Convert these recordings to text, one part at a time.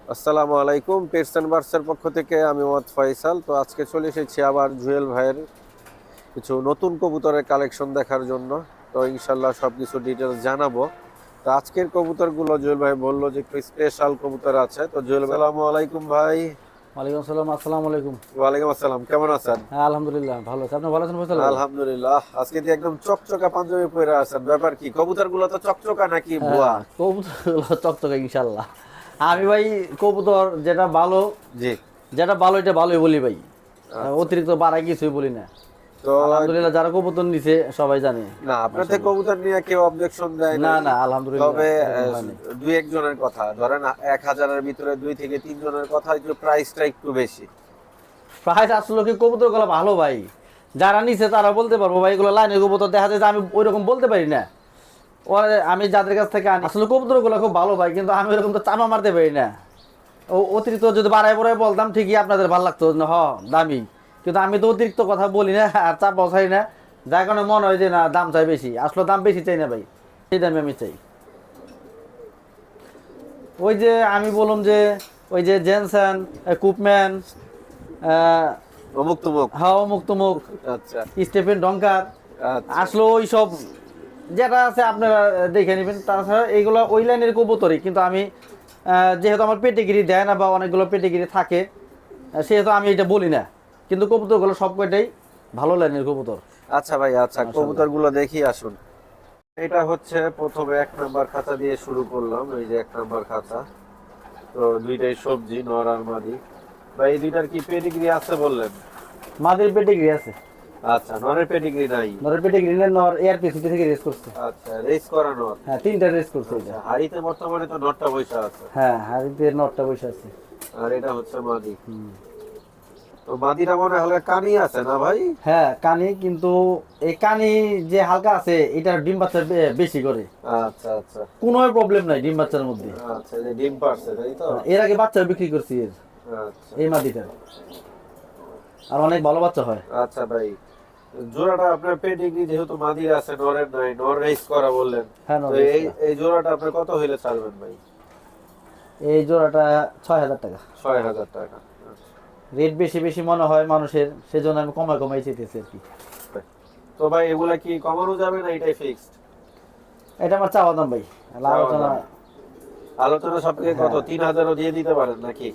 আসসালামু আলাইকুম, pets and বার্ডসের পক্ষ থেকে আমি মোহাম্মদ ফয়সাল। তো আজকে চলে এসেছি আবার জুয়েল ভাইয়ের কিছু নতুন কবুতরের কালেকশন দেখার জন্য। তো ইনশাল্লাহ সব কিছু ডিটেলস জানাবো। তো আজকের কবুতরগুলো জুয়েল ভাই বললো যে একটু স্পেশাল কবুতর আছে। তো জুয়েল ভাই, আসসালামু আলাইকুম ভাই। ওয়ালাইকুম আসসালাম। আসসালামু আলাইকুম। ওয়ালাইকুম আসসালাম, কেমন আছেন? হ্যাঁ, আলহামদুলিল্লাহ ভালো আছে। আপনি ভালো আছেন ফয়সাল ভাই? আলহামদুলিল্লাহ। আজকে তো একদম চকচকা পাঞ্জাবি পরে আছেন, ব্যাপার কি? কবুতরগুলো তো চকচকা নাকি হ্যাঁ, ভুয়া? কবুতর চকচকে ইনশাল্লাহ। আমি ভাই কবুতর যেটা ভালো, জি। এটা ভালোই বলি ভাই। আচ্ছা। অতিরিক্ত বাড়াই কিছুই বলি না। তো আলহামদুলিল্লাহ, যারা কবুতর নিছে সবাই জানে। না, আপনার থেকে মাশাআল্লাহ। কবুতর নিয়ে কেউ অবজেকশন দেয় না নাই। না, আলহামদুলিল্লাহ তবে এরকম হয়নি। দুই একজনের কথা ধরেন, 1,000-এর ভিতরে 2 থেকে 3 জনের কথা একটু প্রাইসটা একটু বেশি। প্রায় আসলে কি কবুতর গুলো ভালো ভাই, যারা নিছে তারা বলতে পারবো ভাই। এগুলো লাইনের কবুতর দেখা যায় যে আমি ওই রকম বলতে পারি না। আমি যাদের কাছ থেকে আনি আসলে কবুতর গুলো খুব ভালো ভাই, কিন্তু আমি ওরকম তো চাপা মারতে পারি না। অতিরিক্ত যদি বাড়াই বড়াই বলতাম ঠিকই আপনাদের ভালো লাগতো, দামি। কিন্তু আমি তো অতিরিক্ত কথা বলি না আর চাপ বসাই না, যার কারণে মনে হয় যে না দাম চাই বেশি। আসলে দাম বেশি চাই না ভাই, সেই দামে আমি চাই। ওই যে আমি বললাম যে ওই যে জেনসন, কুপম্যান, অমুক তুমুক। হাওয়া মুক্ত মুখ, আচ্ছা স্টেফেন ডঙ্কার, আচ্ছা। আসলে ওই সব যেটা আছে আপনারা দেখে নেবেন। তাছাড়া এইগুলো ওই লাইনের কবুতরই, কিন্তু আমি যেহেতু আমার পেটিগিরি দেয় না বা অনেকগুলো পেটিগিরি থাকে, সেহেতু আমি এটা বলি না। কিন্তু কবুতরগুলো সব কয়টাই ভালো লাইনের কবুতর। আচ্ছা ভাই, আচ্ছা মাশাআল্লাহ। কবুতরগুলো দেখি আসুন। এটা হচ্ছে প্রথমে 1 নাম্বার খাঁচা দিয়ে শুরু করলাম। এই যে 1 নাম্বার খাঁচা। তো দুইটাই সবজি, নর আর মাদি। ভাই এই দুইটার কি পেডিগ্রি আছে বললেন? মাদের পেটিগিরি আছে। আচ্ছা, নরের পেডিগ্রি নাই। নরের পেটিগিরি না, নর এয়ারপিসি থেকে রেস করছে। আচ্ছা, রেস করা নর। হ্যাঁ, 3টা রেস করছে আচ্ছা, এটা। হাড়িতে বর্তমানে তো নরটা বৈশা আছে। হ্যাঁ, হাড়িতে নরটা বসে আছে। আর এটা হচ্ছে মাদি। হুম। তো মাদিটা মনে হলে কানি আছে না ভাই? হ্যাঁ, কানি, কিন্তু এই কানি যে হালকা আছে এটার ডিম বাচ্চা বেশি করে। আচ্ছা আচ্ছা। কোনো প্রবলেম নাই ডিম বাচ্চার মধ্যে। আচ্ছা, এই যে ডিম পারছে তাই তো? হ্যাঁ, এর আগে বাচ্চা বিক্রি করছি এর, আচ্ছা এই মাদিটার। আর অনেক ভালো বাচ্চা হয়। আচ্ছা ভাই, জোড়াটা আপনার পেডিগ্রি যেহেতু মাদি আছে, নরের নাই, নর রেস করা বললেন। হ্যাঁ, তো নর রেস এই করা। এই জোড়াটা আপনি কত হইলে ছাড়বেন ভাই? এই জোড়াটা 6,000 টাকা। 6,000 টাকা। আচ্ছা। রেট বেশি বেশি মনে হয় মানুষের, সেজন্য আমি কমাই কমাই চেতেছি আর কি। তো ভাই এগুলা কি কমানো যাবে না এটাই ফিক্সড? এটা আমার চাওয়া দাম ভাই। আলোচনা। আলোচনা সাপেক্ষে কত, হ্যাঁ, 3,000ও দিয়ে দিতে পারেন নাকি?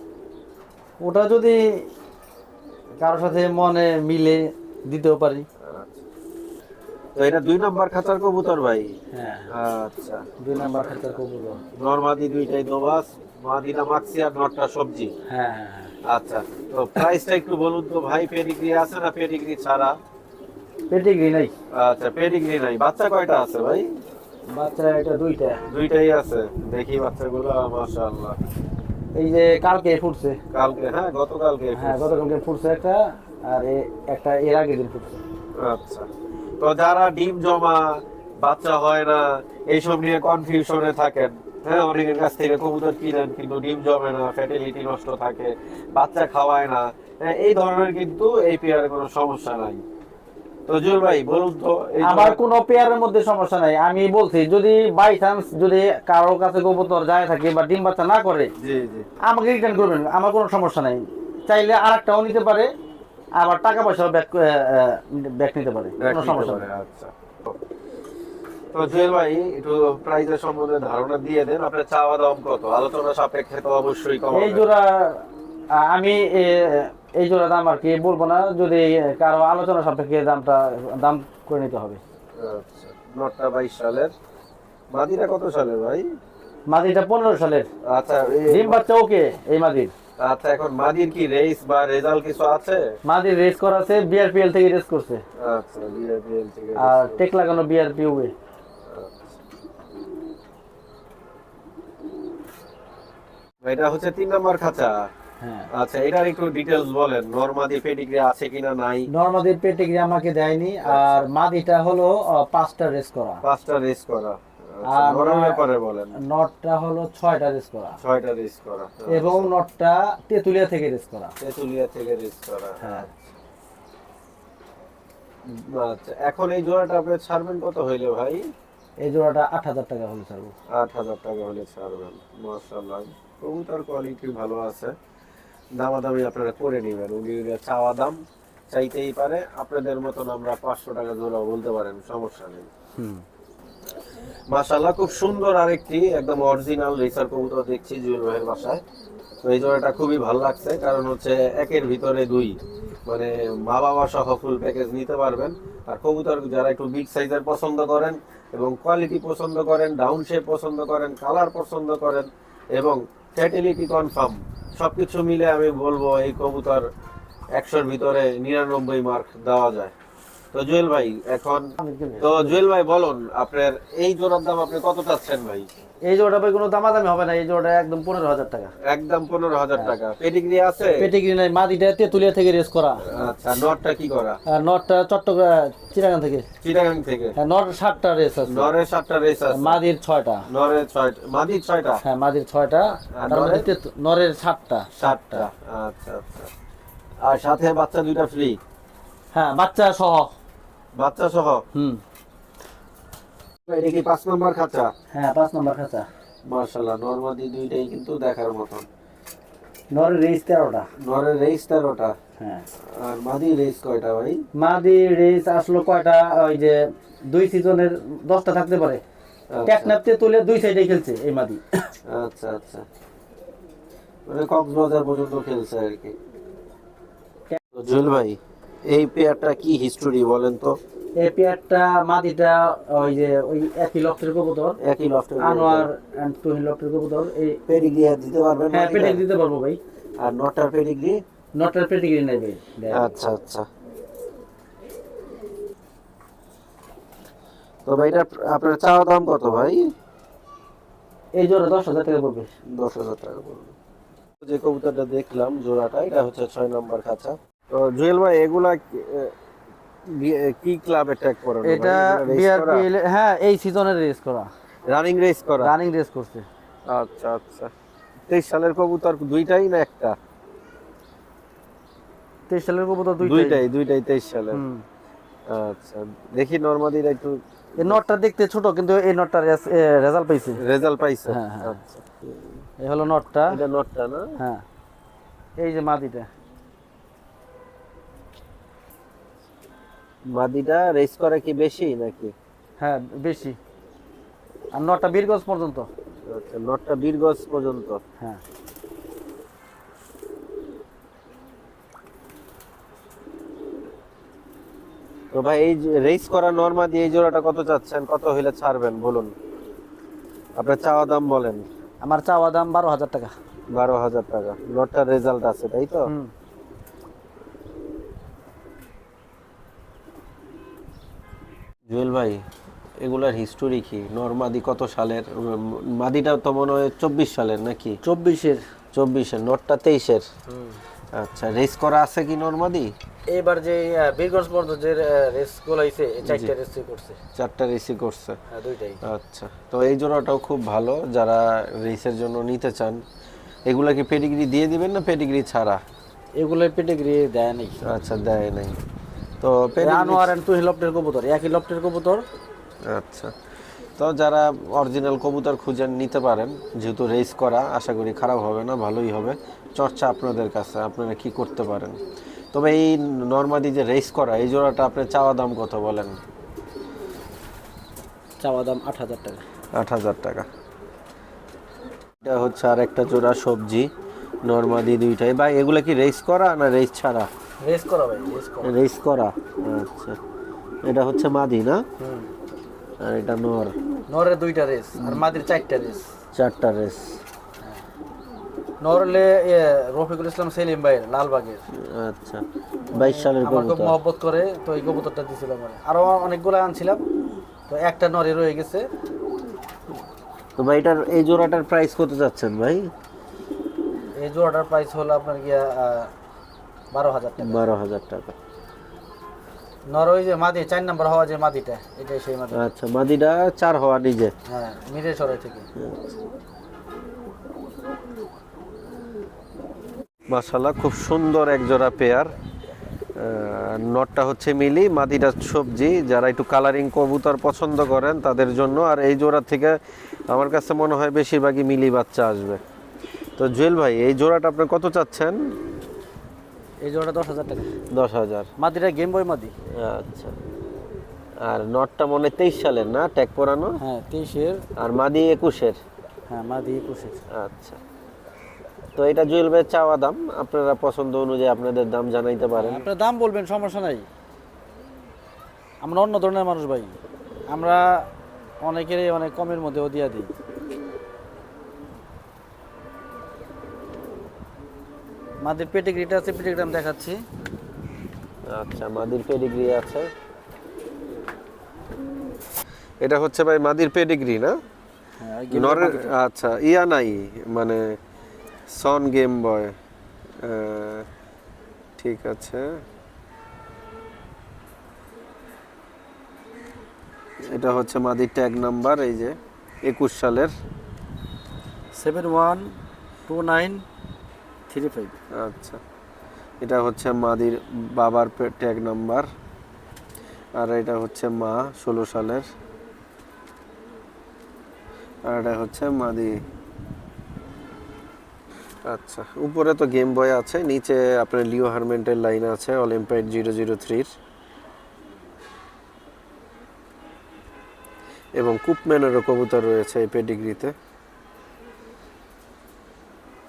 ওটা যদি কারোর সাথে মনে মিলে দিতেও পারি। আচ্ছা। তো এটা 2 নাম্বার খাঁচার কবুতর ভাই? হ্যাঁ, আচ্ছা। 2 নাম্বার খাঁচার কবুতর। নরমাদি দুইটাই দোবাস, মাদিটা মাক্সি আর নটটা সবজি। হ্যাঁ হ্যাঁ হ্যাঁ। আচ্ছা। তো প্রাইসটা একটু বলুন তো ভাই, পেডিগ্রি আছে না পেডিগ্রি ছাড়া? পেটিগ্রি নাই। আচ্ছা, পেডিগ্রি নাই। বাচ্চা কয়টা আছে ভাই? বাচ্চা এটা 2টা। দুইটাই আছে। দেখি বাচ্চাগুলো, মাশাআল্লাহ। এই যে কালকে ফুটছে। কালকে, হ্যাঁ গতকালকে হ্যাঁ, ফুটছে। গতকালকে ফুটছে একটা। আর একটা এর আগের দিন ফুটছে। আচ্ছা। তো যারা ডিম জমা, বাচ্চা হয় না, এইসব নিয়ে কনফিউশনে থাকেন, হ্যাঁ, অনেকের কাছ থেকে কবুতর কিনেন কিন্তু ডিম জমে না, ফ্যাটিলিটি নষ্ট থাকে, বাচ্চা খাওয়ায় না, হ্যাঁ, এই ধরনের কিন্তু এই পেয়ারে কোনো সমস্যা নাই। তো জুয়েল ভাই বলুন তো, এই আমার কোনো পেয়ারের মধ্যে সমস্যা নাই। আমি বলছি যদি বাই চান্স যদি কারো কাছে কবুতর যায় থাকে বা ডিম বাচ্চা না করে, জি জি। আমাকে রিটার্ন করবেন, আমার কোনো সমস্যা নাই। চাইলে আরেকটাও নিতে পারে, আবার টাকা পয়সাও ব্যাক ব্যাক নিতে পারে, কোনো নিতে সমস্যা পারে, নেই। আচ্ছা। তো জুয়েল ভাই একটু প্রাইসের সম্বন্ধে ধারণা দিয়ে দেন। আপনার চাওয়া দাম কত? আলোচনা সাপেক্ষে তো অবশ্যই এই কমাবেন। জোড়া আমি এই জোড়া দাম আর কি বলবো না, যদি কারো আলোচনা সাপেক্ষে দাম করে নিতে হবে। আচ্ছা। নটটা 22 সালের, মাদিটা কত সালের ভাই? মাদিটা 15 সালের। আচ্ছা ডিম বাচ্চা ওকে এই মাদির। আচ্ছা, এখন মাদির কি রেস বা রেজাল্ট কিছু আছে? মাদির রেস করা আছে, বিআরপিএল থেকে রেস করছে। আচ্ছা, বিআরপিএল থেকে আর রেস টেক করছে। লাগানো বিআরপিও। এটা হচ্ছে 3 নাম্বার খাঁচা। হ্যাঁ, আচ্ছা, এটার একটু ডিটেলস বলেন, নরমাদি পেডিগ্রি আছে কিনা নাই? নর্মাদির পেটিগ্রি আমাকে দেয়নি। আচ্ছা। আর মাদিটা হলো 5টা রেস করা। 5টা রেস করা। আচ্ছা, আর নরের ব্যাপারে বলেন। নটটা হলো 6টা রেস করা। 6টা রেস করা। এবং আচ্ছা। নটটা তেতুলিয়া থেকে রেস করা। তেঁতুলিয়া থেকে রেস করা। হ্যাঁ, আচ্ছা, এখন এই জোড়াটা আপনি ছাড়বেন কত হইলে ভাই? এই জোড়াটা 8,000 টাকা হলে ছাড়বো। 8,000 টাকা হলে ছাড়বেন। মাশাআল্লাহ। কবুতর কোয়ালিটি ভালো আছে, দামাদামি আপনারা করে নেবেন। উনি চাওয়া দাম চাইতেই পারে, আপনাদের মতন আমরা 500 টাকা জোড়া বলতে পারেন, সমস্যা নেই। মাশাআল্লাহ, খুব সুন্দর আরেকটি একদম অরিজিনাল রেসার কবুতর দেখছি জুয়েল ভাইয়ের বাসায়। তো এই জোড়াটা খুবই ভালো লাগছে, কারণ হচ্ছে একের ভিতরে দুই, মানে মা বাবা সহ ফুল প্যাকেজ নিতে পারবেন। আর কবুতর যারা একটু বিগ সাইজের পছন্দ করেন এবং কোয়ালিটি পছন্দ করেন, ডাউন শেপ পছন্দ করেন, কালার পছন্দ করেন এবং ফ্যাটিলিটি কনফার্ম, সবকিছু মিলে আমি বলবো এই কবুতর 100-র ভিতরে 99 মার্ক দেওয়া যায়। তো জুয়েল ভাই জুয়েল ভাই বলুন, আপনার এই জোড়ার দাম আপনি কত চাচ্ছেন ভাই? এই জোড়াটা ভাই কোনো দামাদামি হবে না, এই জোড়াটা একদম 15,000 টাকা। একদম 15,000 টাকা। পেডিগ্রি আছে? পেটিগ্রি নাই, মাদিটা তেতুলিয়া থেকে রেস করা। আচ্ছা, নটটা কি করা? আর নটটা চট্টগ্রাম চিটাগাং থেকে। চিটাগাং থেকে? হ্যাঁ, নর 7টা রেস আছে, নরের 7টা রেস আছে, মাদির 6টা। নরের 6টা, মাদির 6টা? হ্যাঁ, মাদির 6টা, আর তার মধ্যে নরের 7টা। 7টা, আচ্ছা আচ্ছা। আর সাথে বাচ্চা দুইটা ফ্রি? হ্যাঁ, বাচ্চা সহ। বাচ্চা সহ? এটা কি 5 নম্বর খাঁচা? হ্যাঁ, 5 নম্বর খাঁচা। মাশাআল্লাহ, নরমাদি দুইটাই কিন্তু দেখার মতন। নরের রেস 13টা। নরের রেস 13টা? হ্যাঁ। আর মাদি রেস কয়টা ভাই? মাদি রেস আসলো কয়টা, ওই যে 2 সিজনের 10টা থাকতে পারে। টেকনাপতে তুলে 2 সাইডে খেলছে এই মাদি। আচ্ছা আচ্ছা, মানে কক্সবাজার পর্যন্ত খেলছে আর কি। তো জুয়েল ভাই, এই পেয়ারটা কি হিস্টোরি বলেন তো? এই পেয়ারটা মাদিটা ওই যে ওই একই লফটের কবুতর, একই লফটের আনোয়ার এন্ড তুহিন লফটের কবুতর। এই পেডিগ্রি দিতে পারবেন? হ্যাঁ, পেডিগ্রি দিতে পারবো ভাই। আর নটার পেডিগ্রি? নটার পেডিগ্রি নাই ভাই। আচ্ছা আচ্ছা। তো ভাই এটা আপনার চাওয়া দাম কত ভাই? এই জোড়া 10,000 টাকা পড়বে। 10,000 টাকা পড়বে। যে কবুতরটা দেখলাম জোড়াটা, এটা হচ্ছে 6 নম্বর খাঁচা। তো জুয়েল ভাই, এগুলা কি ক্লাবে ট্যাগ করানো? এটা বিআরপি, হ্যাঁ, এই সিজনের রেস করা, রানিং রেস করা? রানিং রেস করছে। আচ্ছা আচ্ছা। 23 সালের কবুতর দুইটাই না একটা? 23 সালের কবুতর দুইটাই 23 সালের। আচ্ছা, দেখি নরমাদিটা একটু। এই নটটা দেখতে ছোট, কিন্তু এই নটটা রেজাল্ট পাইছে। রেজাল্ট পাইছে? হ্যাঁ হ্যাঁ। আচ্ছা, এই হলো নটটা। এটা নটটা না? হ্যাঁ, এই যে মাদিটা। মাদিটা রেস করে কি বেশি নাকি? হ্যাঁ, বেশি। আর নটটা বীরগঞ্জ পর্যন্ত। আচ্ছা, নটটা বীরগঞ্জ পর্যন্ত। হ্যাঁ। তো ভাই, এই রেস করা নরমাদি এই জোড়াটা কত চাচ্ছেন? কত হইলে ছাড়বেন বলুন, আপনার চাওয়া দাম বলেন। আমার চাওয়া দাম 12,000 টাকা। 12,000 টাকা। নটটার রেজাল্ট আছে তাই তো? জুয়েল ভাই, এগুলার হিস্টোরি কি? নরমাদি কত সালের? মাদিটা তো মনে হয় 24 সালের নাকি? 24-এর। 24-এর, নটটা 23-এর। আচ্ছা, রেস করা আছে কি নরমাদি? এবার যে বীরগঞ্জ পর্যন্ত যে রেস গুলো হইছে, এই 4টা রেস করছে। 4টা রেসই করছে? হ্যাঁ, দুইটাই। আচ্ছা, তো এই জোড়াটাও খুব ভালো, যারা রেসের জন্য নিতে চান। এগুলা কি পেডিগ্রি দিয়ে দিবেন না পেডিগ্রি ছাড়া? এগুলো পেডিগ্রি দেয় নাই। আচ্ছা, দেয় নাই। তো আনোয়ার এন্ড তুহিন লফটের কবুতর, একই লফটের কবুতর। আচ্ছা, তো যারা অরিজিনাল কবুতর খুঁজেন নিতে পারেন, যেহেতু রেস করা, আশা করি খারাপ হবে না, ভালোই হবে। চর্চা আপনাদের কাছে, আপনারা কি করতে পারেন। তবে এই নরমাদি যে রেস করা, এই জোড়াটা আপনার চাওয়া দাম কত বলেন? চাওয়া দাম 8,000 টাকা। 8,000 টাকা। এটা হচ্ছে আর একটা জোড়া সবজি নরমাদি দুইটাই। ভাই, এগুলা কি রেস করা না রেস ছাড়া? রেস করা ভাই, রেস করা। রেস করা, আচ্ছা। এটা হচ্ছে মাদি না? আর এটা নর। নরের 2টা রেস আর মাদির 4টা রেস। 4টা রেস। নরলে রফিকুল ইসলাম সেলিম ভাইয়ের লালবাগের। আচ্ছা, 22 সালের আমার খুব কবুতর। মহব্বত করে, তো এই কবুতরটা দিয়েছিলাম। আরো অনেকগুলো আনছিলাম, তো একটা নরে রয়ে গেছে। তো ভাই, এটার এই জোড়াটার প্রাইস কত যাচ্ছেন ভাই? এই জোড়াটার প্রাইস হলো আপনার গিয়া 12,000 টাকা। 12,000 টাকা। নর ওই যে মাদি 4 নাম্বার হওয়া যে মাদিটা, এটাই সেই মাদি। আচ্ছা, মাদিটা 4 হওয়া নিজে? হ্যাঁ, মিরেশ্বরে থেকে। মাশাআল্লাহ, খুব সুন্দর এক জোড়া পেয়ার। নটটা হচ্ছে মিলি, মাদিটা সবজি। যারা একটু কালারিং কবুতর পছন্দ করেন তাদের জন্য। আর এই জোড়া থেকে আমার কাছে মনে হয় বেশিরভাগই মিলি বাচ্চা আসবে। তো জুয়েল ভাই এই জোড়াটা আপনি কত চাচ্ছেন? এই জোড়াটা 10,000 টাকা। 10,000। মাদিটা গেম বয় মাদি। আচ্ছা, আর নটটা মনে হয় 23 সালের না, ট্যাগ করানো? হ্যাঁ 23-এর। আর মাদি 21-এর? হ্যাঁ মাদি 21-এর। আচ্ছা, তো এটা জুয়েল ভাইয়ের চাওয়া দাম, আপনারা পছন্দ অনুযায়ী আপনাদের দাম জানাইতে পারেন। আপনার দাম বলবেন, সমস্যা নাই। আমরা অন্য ধরনের মানুষ ভাই, আমরা অনেকেরই অনেক কমের মধ্যেও দিয়া দিই। মাদির পেটিগ্রিটা আছে, পেটিগ্রি আমি দেখাচ্ছি। আচ্ছা, মাদির পেডিগ্রি আছে। এটা হচ্ছে ভাই মাদির পেডিগ্রি না? হ্যাঁ নরের? আচ্ছা, ইয়া নাই মানে সন গেম বয়। ঠিক আছে, এটা হচ্ছে মাদির ট্যাগ নাম্বার, এই যে 21 সালের। 712935। আচ্ছা, এটা হচ্ছে মাদির বাবার ট্যাগ নাম্বার, আর এটা হচ্ছে মা 16 সালের, আর এটা হচ্ছে মাদি। আচ্ছা, উপরে তো গেম বয় আছে, নিচে আপনার লিও হারমেন্টের লাইন আছে অলিম্পিয়াড 003-র, এবং কুপম্যানেরও কবুতর রয়েছে এই পেডিগ্রিতে।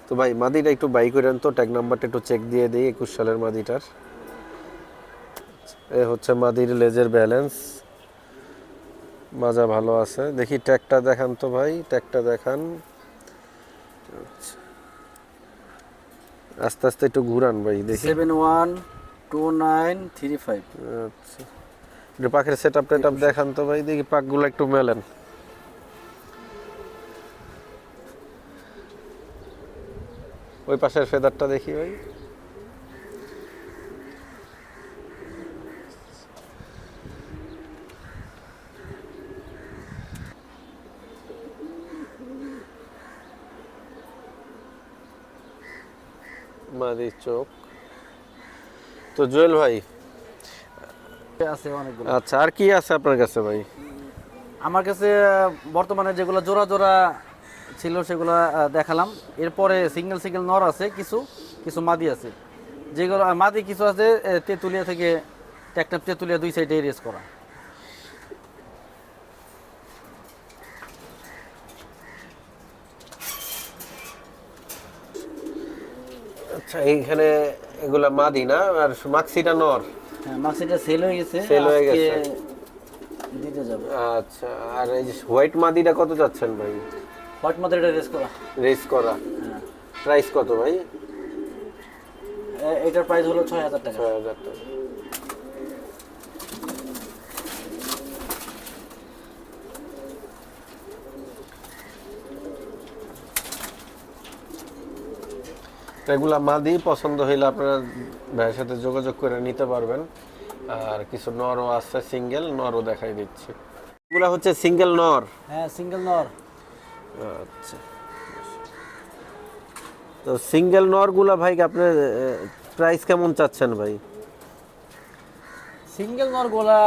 তো ভাই মাদিটা একটু বাই করেন তো, ট্যাগ নাম্বারটা একটু চেক দিয়ে দিই 21 সালের মাদিটার। এ হচ্ছে মাদির লেজের ব্যালেন্স, মাজা ভালো আছে। দেখি ট্যাগটা দেখান তো ভাই, ট্যাগটা দেখান। আচ্ছা, আস্তে আস্তে একটু ঘুরান ভাই দেখি। 712935। আচ্ছা, একটু পাখের সেটআপ টেটআপ দেখান তো ভাই, দেখি পাকগুলো একটু মেলেন। ওই পাশের ফেদারটা দেখি ভাই। মাদি চোখ। তো জুয়েল ভাই, আছে অনেকগুলো। আচ্ছা আর কি আছে আপনার কাছে ভাই? আমার কাছে বর্তমানে যেগুলো জোড়া জোড়া ছিল সেগুলো দেখালাম। এরপরে সিঙ্গেল সিঙ্গেল নর আছে, কিছু কিছু মাদি আছে। যেগুলো মাদি কিছু আছে তেঁতুলিয়া থেকে, ট্যাকটাপ তেঁতুলিয়া দুই সাইডে রেস করা। আচ্ছা, এইখানে এগুলা মাদি না, আর মাক্সিটা নর? হ্যাঁ মাক্সিটা সেল হয়ে গেছে, সেল হয়ে আজকে গেছে। দিতে যাবে। আচ্ছা, আর এই যে হোয়াইট মাদিটা কত যাচ্ছেন ভাই? হোয়াইট মাদিটা রেস করা। রেস করা, হ্যাঁ প্রাইস কত ভাই? এটার প্রাইস হলো 6,000 টাকা। 6,000 টাকা। এগুলা মাদি পছন্দ হইলে আপনারা ভাইয়ের সাথে যোগাযোগ করে নিতে পারবেন। আর কিছু নরও আছে, সিঙ্গেল নরও দেখাই দিচ্ছি। এগুলা হচ্ছে সিঙ্গেল নর? হ্যাঁ সিঙ্গেল নর। আচ্ছা, তো সিঙ্গেল নরগুলা ভাই আপনার প্রাইস কেমন চাচ্ছেন ভাই? সিঙ্গেল নর গোলা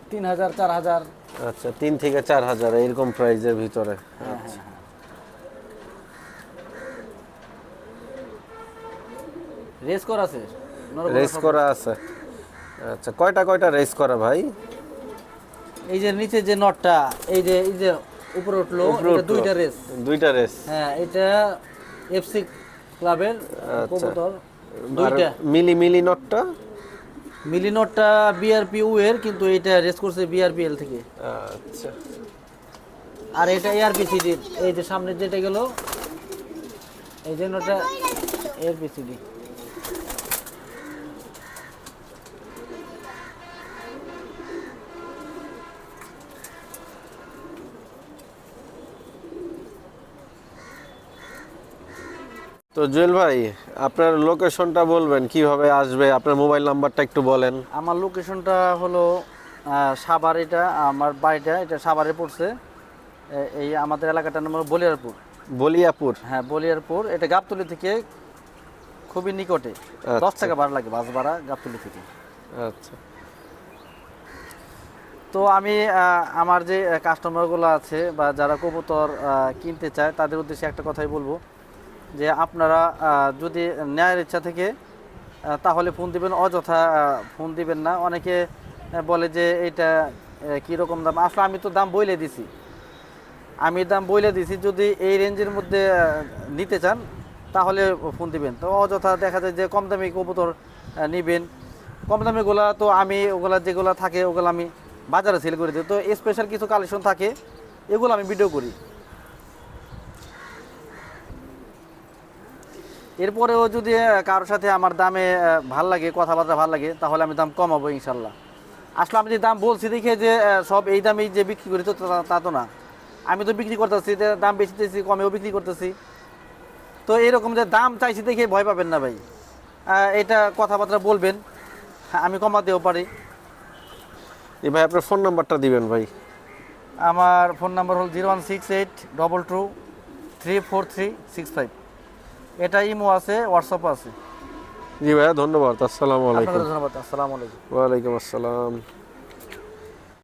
3,000 4,000। আচ্ছা, 3 থেকে 4,000 এরকম প্রাইসের ভিতরে। আচ্ছা, রেস করা আছে, রেস করা আছে। আচ্ছা, কয়টা কয়টা রেস করা ভাই? এই যে নিচে যে নটটা, এই যে উপরে উঠলো, এটা দুইটা রেস। দুইটা রেস? হ্যাঁ এটা এফসি ক্লাবের কবুতর দুইটা। মিলি মিলি নটটা? মিলি নটটা বিআরপি এর, কিন্তু এটা রেস করছে বিআরপিএল থেকে। আচ্ছা, আর এটা এআরপিসিডি, এই যে সামনে যেটা গেল, এই যে নটটা এআরপিসিডি। তো জুয়েল ভাই আপনার লোকেশনটা বলবেন, কিভাবে আসবে, আপনার মোবাইল নাম্বারটা একটু বলেন। আমার লোকেশনটা হলো সাভার, এটা আমার বাড়িটা এটা সাভারে পড়ছে। এই আমাদের এলাকাটার নাম হলো বলিয়ারপুর। বলিয়াপুর? হ্যাঁ বলিয়ারপুর, এটা গাবতলী থেকে খুবই নিকটে। 10 টাকা ভাড়া লাগে, বাস ভাড়া গাবতলী থেকে। আচ্ছা, তো আমি আমার যে কাস্টমারগুলো আছে বা যারা কবুতর কিনতে চায় তাদের উদ্দেশ্যে একটা কথাই বলবো, যে আপনারা যদি নেয়ার ইচ্ছা থেকে তাহলে ফোন দিবেন, অযথা ফোন দিবেন না। অনেকে বলে যে এটা কীরকম দাম, আসলে আমি তো দাম বলে দিছি, যদি এই রেঞ্জের মধ্যে নিতে চান তাহলে ফোন দিবেন। তো অযথা দেখা যায় যে কম দামি কবুতর নেবেন, কম দামিগুলা তো আমি ওগুলা যেগুলো থাকে ওগুলো আমি বাজারে সেল করে দিই। তো স্পেশাল কিছু কালেকশন থাকে এগুলো আমি ভিডিও করি। এরপরেও যদি কারোর সাথে আমার দামে ভাল লাগে, কথাবার্তা ভাল লাগে, তাহলে আমি দাম কমাবো ইনশাল্লাহ। আসলে আমি যে দাম বলছি দেখে যে সব এই দামেই যে বিক্রি করি তো তা তো না। আমি তো বিক্রি করতেছি, দাম বেশি দিয়েছি, কমেও বিক্রি করতেছি। তো এরকম যে দাম চাইছি দেখে ভয় পাবেন না ভাই, এটা কথাবার্তা বলবেন, আমি কমাতেও পারি। ভাই আপনার ফোন নাম্বারটা দিবেন ভাই। আমার ফোন নাম্বার হল 01682234365। এটা ইমো আছে, হোয়াটসঅ্যাপ আছে। জি ভাইয়া, ধন্যবাদ। আসসালামু আলাইকুম। আপনাদের ধন্যবাদ। আসসালামু আলাইকুম। ওয়ালাইকুম আসসালাম।